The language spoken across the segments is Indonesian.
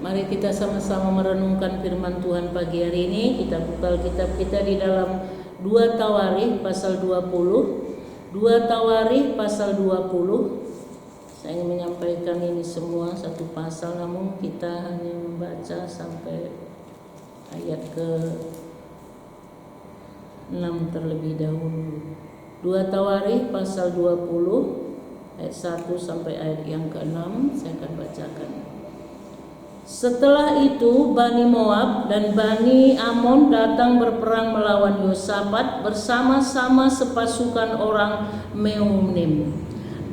Mari kita sama-sama merenungkan firman Tuhan pagi hari ini. Kita buka Alkitab kita di dalam 2 Tawarikh pasal 20. 2 Tawarikh pasal 20. Saya ingin menyampaikan ini semua satu pasal, namun kita hanya membaca sampai ayat ke 6 terlebih dahulu. 2 Tawarikh pasal 20 ayat 1 sampai ayat yang ke-6 saya akan bacakan. Setelah itu Bani Moab dan Bani Amon datang berperang melawan Yosafat bersama-sama sepasukan orang Meuniim.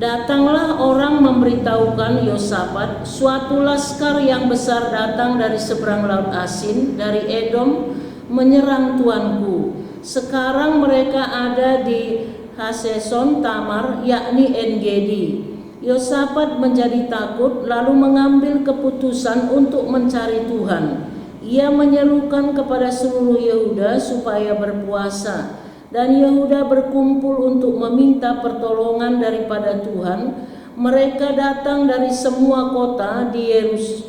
Datanglah orang memberitahukan Yosafat, suatu laskar yang besar datang dari seberang laut Asin, dari Edom, menyerang tuanku. Sekarang mereka ada di Haseson Tamar, yakni En-Gedi. Yosafat menjadi takut, lalu mengambil keputusan untuk mencari Tuhan. Ia menyerukan kepada seluruh Yehuda supaya berpuasa, dan Yehuda berkumpul untuk meminta pertolongan daripada Tuhan. Mereka datang dari semua kota di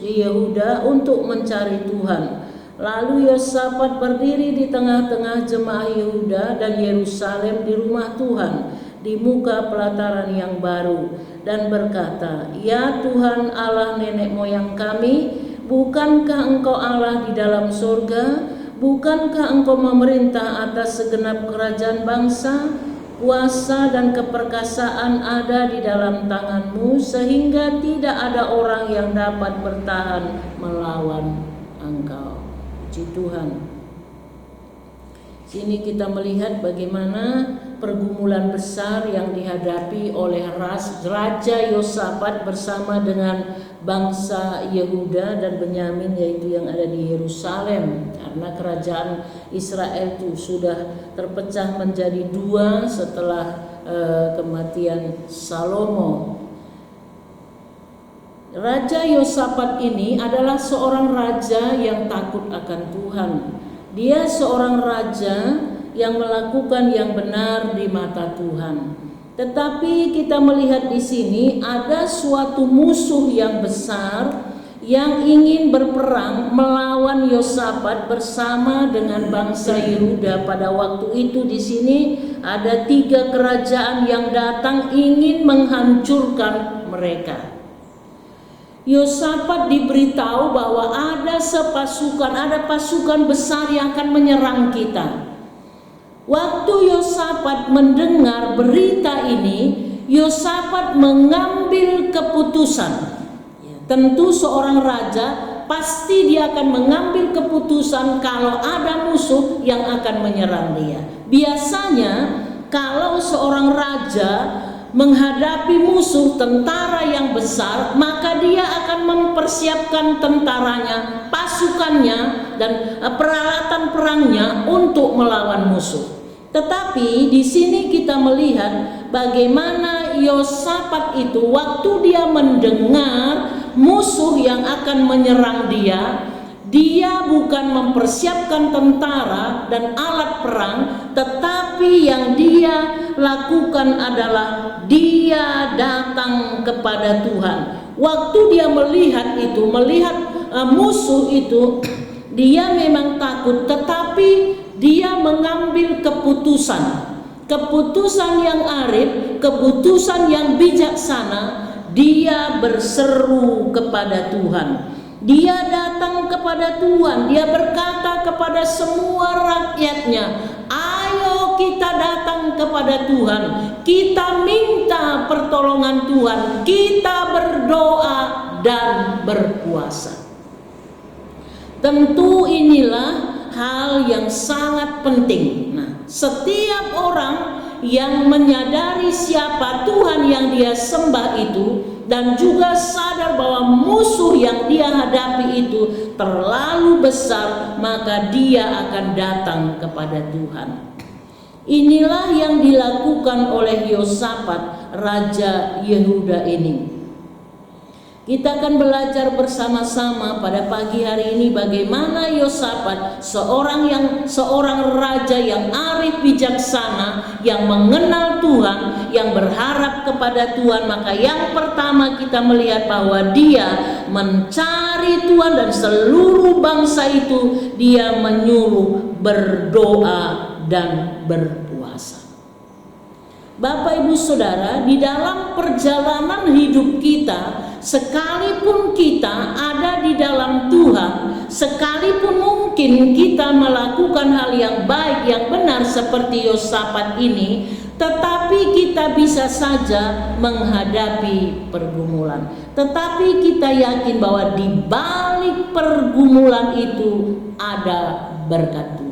Yehuda untuk mencari Tuhan. Lalu Yosafat berdiri di tengah-tengah jemaah Yehuda dan Yerusalem di rumah Tuhan, di muka pelataran yang baru, dan berkata, "Ya Tuhan Allah nenek moyang kami, bukankah Engkau Allah di dalam surga? Bukankah Engkau memerintah atas segenap kerajaan bangsa? Kuasa dan keperkasaan ada di dalam tangan-Mu, sehingga tidak ada orang yang dapat bertahan melawan Engkau." Puji Tuhan. Sini kita melihat bagaimana pergumulan besar yang dihadapi oleh Raja Yosafat bersama dengan bangsa Yehuda dan Benyamin, yaitu yang ada di Yerusalem, karena kerajaan Israel itu sudah terpecah menjadi dua setelah kematian Salomo. Raja Yosafat ini adalah seorang raja yang takut akan Tuhan. Dia seorang raja yang melakukan yang benar di mata Tuhan. Tetapi kita melihat di sini ada suatu musuh yang besar yang ingin berperang melawan Yosafat bersama dengan bangsa Yehuda. Pada waktu itu di sini ada 3 kerajaan yang datang ingin menghancurkan mereka. Yosafat diberitahu bahwa ada pasukan besar yang akan menyerang kita. Waktu Yosafat mendengar berita ini, Yosafat mengambil keputusan. Tentu seorang raja pasti dia akan mengambil keputusan kalau ada musuh yang akan menyerang dia. Biasanya kalau seorang raja menghadapi musuh tentara yang besar, maka dia akan mempersiapkan tentaranya, pasukannya, dan peralatan perangnya untuk melawan musuh. Tetapi di sini kita melihat bagaimana Yosafat itu waktu dia mendengar musuh yang akan menyerang dia bukan mempersiapkan tentara dan alat perang, tetapi yang dia lakukan adalah dia datang kepada Tuhan. Waktu dia melihat musuh itu, dia memang takut, tetapi dia mengambil keputusan yang arif, keputusan yang bijaksana. Dia berseru kepada Tuhan. Dia datang kepada Tuhan. Dia berkata kepada semua rakyatnya, "Ayo kita datang kepada Tuhan. Kita minta pertolongan Tuhan. Kita berdoa dan berpuasa." Tentu inilah hal yang sangat penting. Nah, setiap orang yang menyadari siapa Tuhan yang dia sembah itu, dan juga sadar bahwa musuh yang dia hadapi itu terlalu besar, maka dia akan datang kepada Tuhan. Inilah yang dilakukan oleh Yosafat, Raja Yehuda ini. Kita akan belajar bersama-sama pada pagi hari ini bagaimana Yosafat, seorang raja yang arif bijaksana, yang mengenal Tuhan, yang berharap kepada Tuhan. Maka yang pertama kita melihat bahwa dia mencari Tuhan, dan seluruh bangsa itu dia menyuruh berdoa dan berpuasa. Bapak Ibu Saudara, di dalam perjalanan hidup kita, sekalipun kita ada di dalam Tuhan, sekalipun mungkin kita melakukan hal yang baik, yang benar seperti Yosafat ini, tetapi kita bisa saja menghadapi pergumulan. Tetapi kita yakin bahwa di balik pergumulan itu ada berkat Tuhan.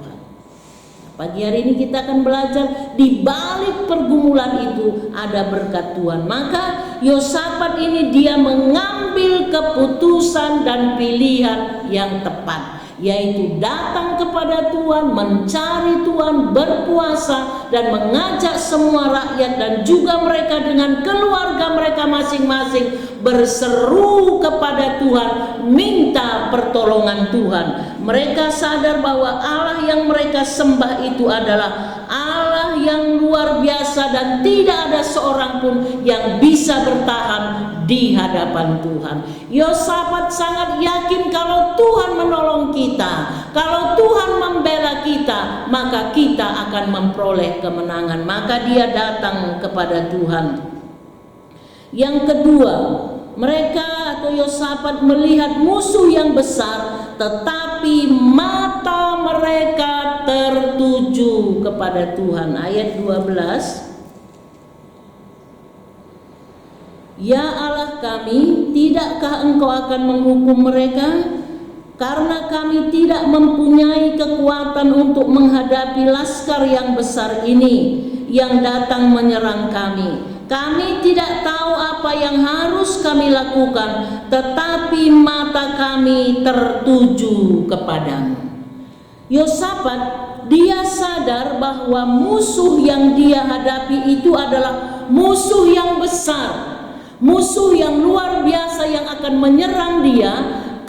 Pagi hari ini kita akan belajar di balik pergumulan itu ada berkat Tuhan. Maka Yosafat ini dia mengambil keputusan dan pilihan yang tepat, yaitu datang kepada Tuhan, mencari Tuhan, berpuasa, dan mengajak semua rakyat dan juga mereka dengan keluarga mereka masing-masing berseru kepada Tuhan, minta pertolongan Tuhan. Mereka sadar bahwa Allah yang mereka sembah itu adalah Allah yang luar biasa, dan tidak ada seorang pun yang bisa bertahan di hadapan Tuhan. Yosafat sangat yakin kalau Tuhan menolong kita, kalau Tuhan membela kita, maka kita akan memperoleh kemenangan. Maka dia datang kepada Tuhan. Yang kedua, mereka atau Yosafat melihat musuh yang besar, tetapi mata mereka tertuju kepada Tuhan. Ayat 12. Ya Allah kami, tidakkah Engkau akan menghukum mereka? Karena kami tidak mempunyai kekuatan untuk menghadapi laskar yang besar ini yang datang menyerang kami. Kami tidak tahu apa yang harus kami lakukan, tetapi mata kami tertuju kepadamu. Yosafat, dia sadar bahwa musuh yang dia hadapi itu adalah musuh yang besar, musuh yang luar biasa yang akan menyerang dia.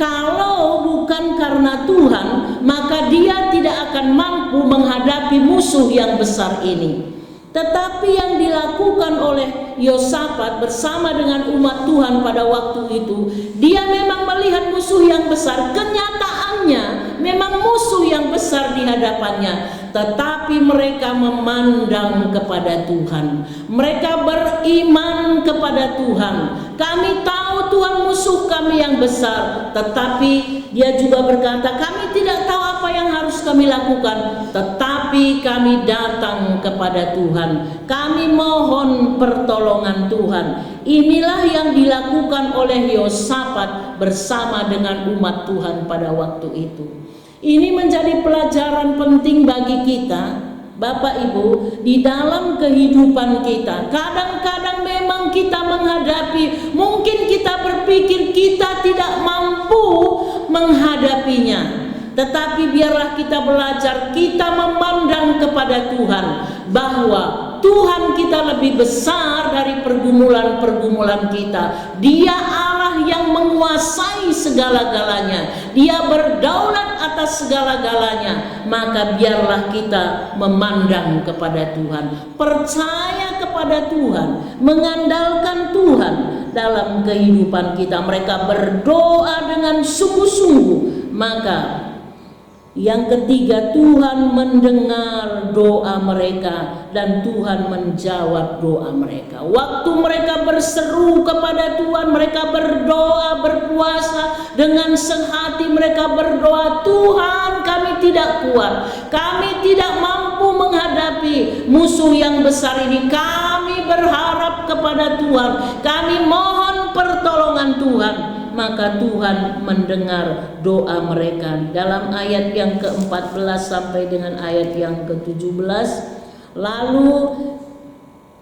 Kalau bukan karena Tuhan, maka dia tidak akan mampu menghadapi musuh yang besar ini. Tetapi yang dilakukan oleh Yosafat bersama dengan umat Tuhan pada waktu itu, dia memang melihat musuh yang besar. Kenyataannya memang musuh yang besar di hadapannya, tetapi mereka memandang kepada Tuhan. Mereka beriman kepada Tuhan. Kami tahu Tuhan musuh kami yang besar, tetapi dia juga berkata, kami tidak tahu apa yang harus kami lakukan, tetapi kami datang kepada Tuhan. Kami mohon pertolongan Tuhan. Inilah yang dilakukan oleh Yosafat bersama dengan umat Tuhan pada waktu itu. Ini menjadi pelajaran penting bagi kita, Bapak Ibu, di dalam kehidupan kita. Kadang-kadang memang kita menghadapi, mungkin kita berpikir kita tidak mampu menghadapinya. Tetapi biarlah kita belajar, kita memandang kepada Tuhan, bahwa Tuhan kita lebih besar dari pergumulan-pergumulan kita. Dia Allah yang menguasai segala-galanya. Dia berdaulat atas segala-galanya. Maka biarlah kita memandang kepada Tuhan, percaya kepada Tuhan, mengandalkan Tuhan dalam kehidupan kita. Mereka berdoa dengan sungguh-sungguh. Maka yang ketiga, Tuhan mendengar doa mereka dan Tuhan menjawab doa mereka. Waktu mereka berseru kepada Tuhan, mereka berdoa, berpuasa dengan sehati. Mereka berdoa, Tuhan kami tidak kuat, kami tidak mampu menghadapi musuh yang besar ini. Kami berharap kepada Tuhan, kami mohon pertolongan Tuhan. Maka Tuhan mendengar doa mereka. Dalam ayat yang ke-14 sampai dengan ayat yang ke-17, lalu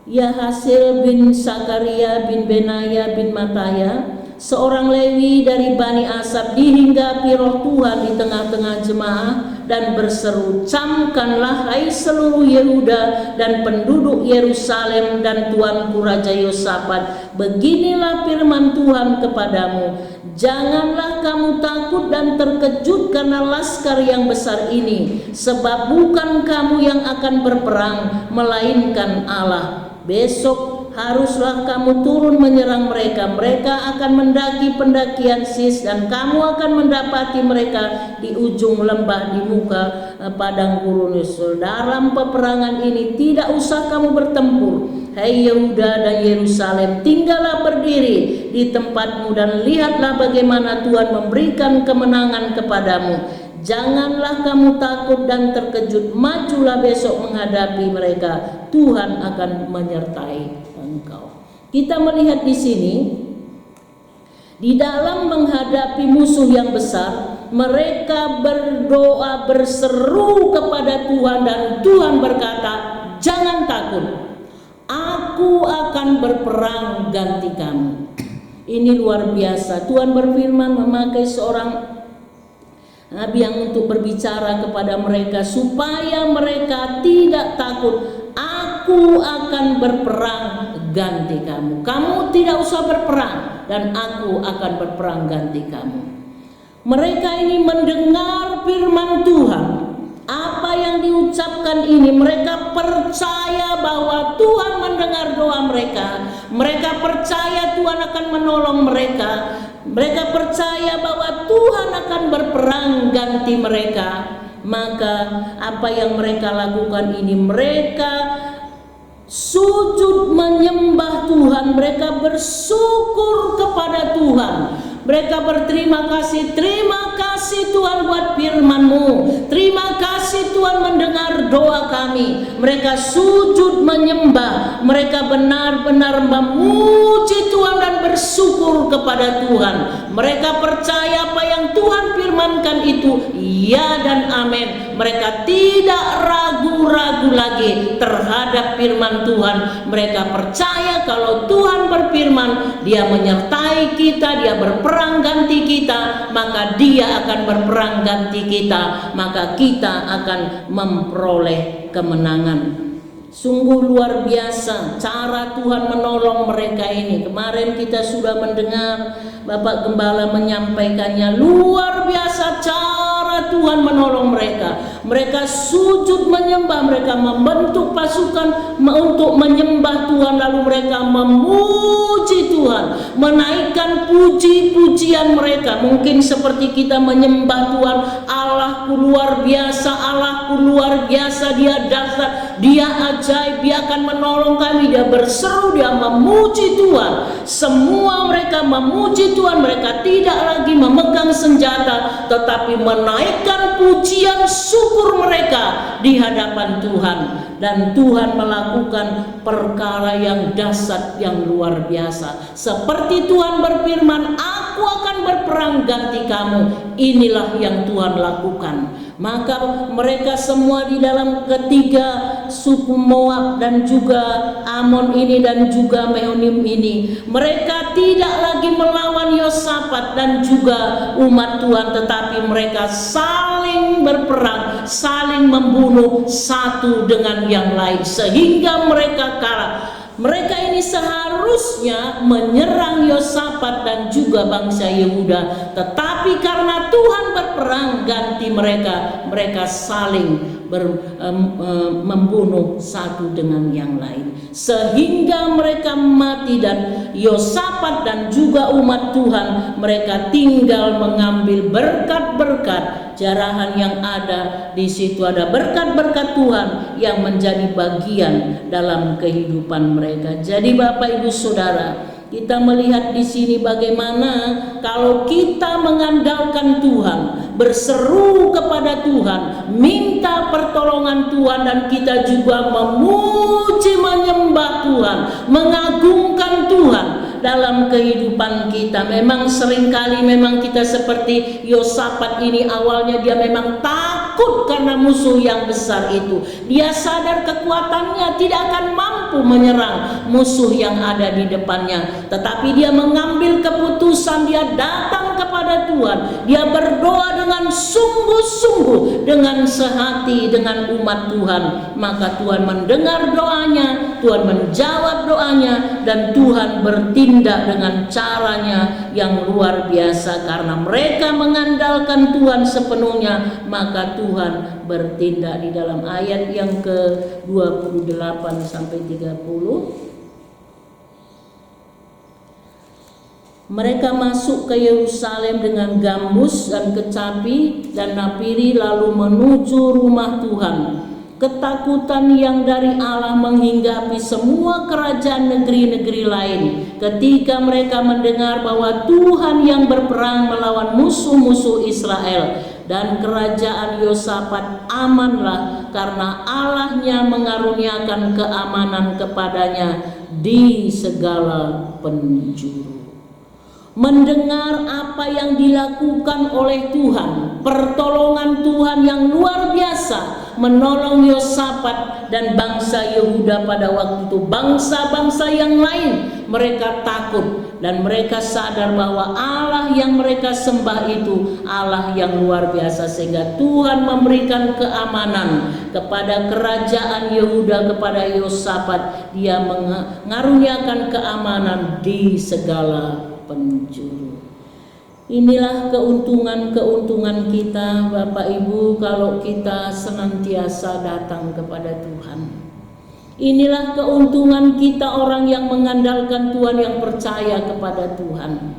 Yahasil bin Sakaria bin Benaya bin Mataya seorang Lewi dari Bani Asaf, dihinggapi roh Tuhan di tengah-tengah jemaah dan berseru, "Camkanlah hai seluruh Yehuda dan penduduk Yerusalem dan tuanku Raja Yosafat, beginilah firman Tuhan kepadamu, janganlah kamu takut dan terkejut karena laskar yang besar ini, sebab bukan kamu yang akan berperang, melainkan Allah. Besok haruslah kamu turun menyerang mereka. Mereka akan mendaki pendakian Sis dan kamu akan mendapati mereka di ujung lembah di muka padang gurun Yusul. Dalam peperangan ini tidak usah kamu bertempur. Hai Yehuda dan Yerusalem, tinggallah berdiri di tempatmu dan lihatlah bagaimana Tuhan memberikan kemenangan kepadamu. Janganlah kamu takut dan terkejut, majulah besok menghadapi mereka. Tuhan akan menyertai engkau." Kita melihat di sini, di dalam menghadapi musuh yang besar, mereka berdoa berseru kepada Tuhan dan Tuhan berkata, "Jangan takut, aku akan berperang ganti kamu." Ini luar biasa. Tuhan berfirman memakai seorang nabi yang untuk berbicara kepada mereka supaya mereka tidak takut. "Aku akan berperang ganti kamu. Kamu tidak usah berperang dan aku akan berperang ganti kamu." Mereka ini mendengar firman Tuhan. Apa yang diucapkan ini, mereka percaya bahwa Tuhan mendengar doa mereka. Mereka percaya Tuhan akan menolong mereka. Mereka percaya bahwa Tuhan akan berperang ganti mereka. Maka apa yang mereka lakukan ini, mereka sujud menyembah Tuhan, mereka bersyukur kepada Tuhan. Mereka berterima kasih, "Terima kasih Tuhan buat firman-Mu. Terima kasih Tuhan mendengar doa kami." Mereka sujud menyembah, mereka benar-benar memuji Tuhan dan bersyukur kepada Tuhan. Mereka percaya apa yang Tuhan firmankan itu ya dan amin. Mereka tidak ragu-ragu lagi terhadap firman Tuhan. Mereka percaya kalau Tuhan berfirman, Dia menyertai kita, Dia berperang ganti kita, maka Dia akan berperang ganti kita, maka kita akan memperoleh kemenangan. Sungguh luar biasa cara Tuhan menolong mereka ini. Kemarin kita sudah mendengar Bapak Gembala menyampaikannya. Luar biasa cara Tuhan menolong mereka. Mereka sujud menyembah, mereka membentuk pasukan untuk menyembah Tuhan, lalu mereka memuji Tuhan, menaikkan puji-pujian mereka. Mungkin seperti kita menyembah Tuhan, Allahku luar biasa, Allahku luar biasa, Dia dahsyat, Dia ajaib, Dia akan menolong kami. Dia berseru, dia memuji Tuhan. Semua mereka memuji Tuhan. Mereka tidak lagi memegang senjata, tetapi menaikkan pujian syukur mereka di hadapan Tuhan. Dan Tuhan melakukan perkara yang dahsyat, yang luar biasa. Seperti Tuhan berfirman, "Aku akan berperang ganti kamu." Inilah yang Tuhan lakukan. Maka mereka semua di dalam ketiga suku Moab dan juga Amon ini dan juga Mehonim ini, mereka tidak lagi melawan Yosafat dan juga umat Tuhan, tetapi mereka saling berperang, saling membunuh satu dengan yang lain sehingga mereka kalah. Mereka ini seharusnya menyerang Yosafat dan juga bangsa Yehuda, tetapi karena Tuhan berperang ganti mereka, mereka saling membunuh satu dengan yang lain sehingga mereka mati. Dan Yosafat dan juga umat Tuhan, mereka tinggal mengambil berkat-berkat jarahan yang ada di situ. Ada berkat-berkat Tuhan yang menjadi bagian dalam kehidupan mereka. Jadi Bapak Ibu Saudara, kita melihat di sini bagaimana kalau kita mengandalkan Tuhan, berseru kepada Tuhan, minta pertolongan Tuhan, dan kita juga memuji menyembah Tuhan, mengagungkan Tuhan dalam kehidupan kita. Memang seringkali memang kita seperti Yosafat ini, awalnya dia memang takut karena musuh yang besar itu. Dia sadar kekuatannya tidak akan mampu mampu menyerang musuh yang ada di depannya, tetapi dia mengambil keputusan, dia datang kepada Tuhan, dia berdoa dengan sungguh-sungguh, dengan sehati dengan umat Tuhan, maka Tuhan mendengar doanya, Tuhan menjawab doanya, dan Tuhan bertindak dengan caranya yang luar biasa. Karena mereka mengandalkan Tuhan sepenuhnya, maka Tuhan bertindak. Di dalam ayat yang ke-28 sampai 30, mereka masuk ke Yerusalem dengan gambus dan kecapi dan napiri, lalu menuju rumah Tuhan. Ketakutan yang dari Allah menghinggapi semua kerajaan negeri-negeri lain ketika mereka mendengar bahwa Tuhan yang berperang melawan musuh-musuh Israel. Dan kerajaan Yosafat amanlah karena Allahnya mengaruniakan keamanan kepadanya di segala penjuru. Mendengar apa yang dilakukan oleh Tuhan, pertolongan Tuhan yang luar biasa menolong Yosafat dan bangsa Yehuda pada waktu itu. Bangsa-bangsa yang lain mereka takut dan mereka sadar bahwa Allah yang mereka sembah itu Allah yang luar biasa, sehingga Tuhan memberikan keamanan kepada kerajaan Yehuda, kepada Yosafat. Dia mengaruniakan keamanan di segala penjuru. Inilah keuntungan-keuntungan kita, Bapak Ibu, kalau kita senantiasa datang kepada Tuhan. Inilah keuntungan kita, orang yang mengandalkan Tuhan, yang percaya kepada Tuhan.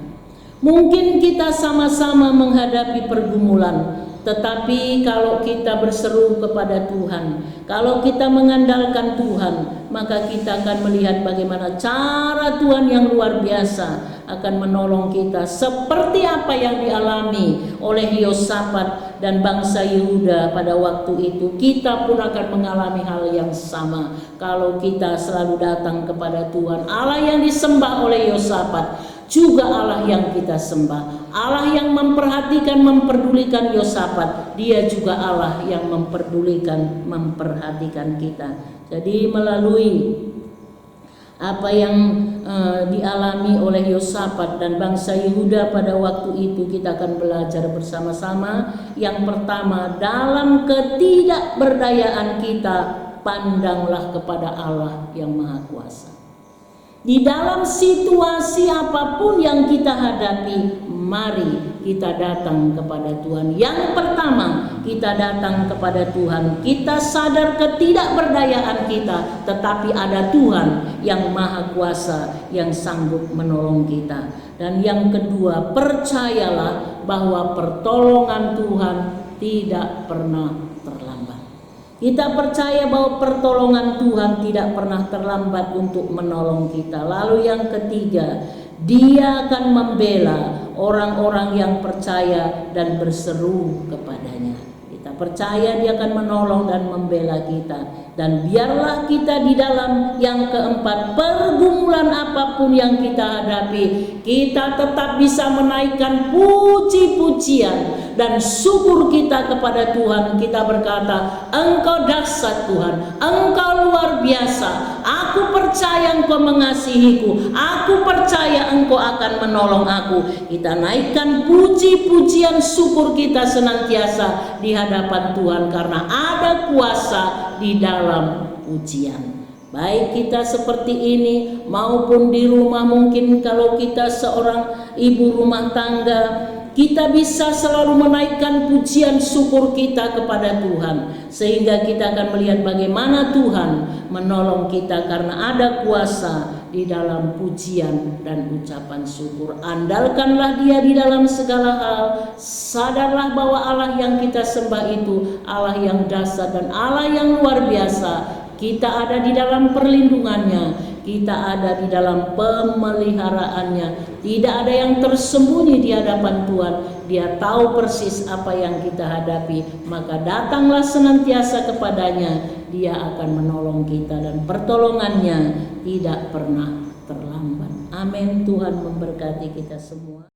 Mungkin kita sama-sama menghadapi pergumulan, tetapi kalau kita berseru kepada Tuhan, kalau kita mengandalkan Tuhan, maka kita akan melihat bagaimana cara Tuhan yang luar biasa akan menolong kita, seperti apa yang dialami oleh Yosafat dan bangsa Yehuda pada waktu itu. Kita pun akan mengalami hal yang sama kalau kita selalu datang kepada Tuhan. Allah yang disembah oleh Yosafat juga Allah yang kita sembah. Allah yang memperhatikan, memperdulikan Yosafat, dia juga Allah yang memperdulikan, memperhatikan kita. Jadi melalui apa yang dialami oleh Yosafat dan bangsa Yehuda pada waktu itu, kita akan belajar bersama-sama. Yang pertama, dalam ketidakberdayaan kita, pandanglah kepada Allah yang Maha Kuasa. Di dalam situasi apapun yang kita hadapi, mari kita datang kepada Tuhan. Yang pertama, kita datang kepada Tuhan. Kita sadar ketidakberdayaan kita, tetapi ada Tuhan yang Maha Kuasa yang sanggup menolong kita. Dan yang kedua, percayalah bahwa pertolongan Tuhan tidak pernah terlambat. Kita percaya bahwa pertolongan Tuhan tidak pernah terlambat untuk menolong kita. Lalu yang ketiga, Dia akan membela orang-orang yang percaya dan berseru kepadanya. Kita percaya Dia akan menolong dan membela kita. Dan biarlah kita di dalam yang keempat, pergumulan apapun yang kita hadapi, kita tetap bisa menaikkan puji-pujian dan syukur kita kepada Tuhan. Kita berkata, Engkau dahsyat Tuhan, Engkau luar biasa. Aku percaya Engkau mengasihiku, aku percaya Engkau akan menolong aku. Kita naikkan puji-pujian syukur kita senantiasa di hadapan Tuhan, karena ada kuasa di dalam pujian. Baik kita seperti ini maupun di rumah, mungkin kalau kita seorang ibu rumah tangga, kita bisa selalu menaikkan pujian syukur kita kepada Tuhan, sehingga kita akan melihat bagaimana Tuhan menolong kita, karena ada kuasa di dalam pujian dan ucapan syukur. Andalkanlah Dia di dalam segala hal. Sadarlah bahwa Allah yang kita sembah itu Allah yang dahsyat dan Allah yang luar biasa. Kita ada di dalam perlindungannya, kita ada di dalam pemeliharaannya. Tidak ada yang tersembunyi di hadapan Tuhan. Dia tahu persis apa yang kita hadapi. Maka datanglah senantiasa kepadanya. Dia akan menolong kita dan pertolongannya tidak pernah terlambat. Amin. Tuhan memberkati kita semua.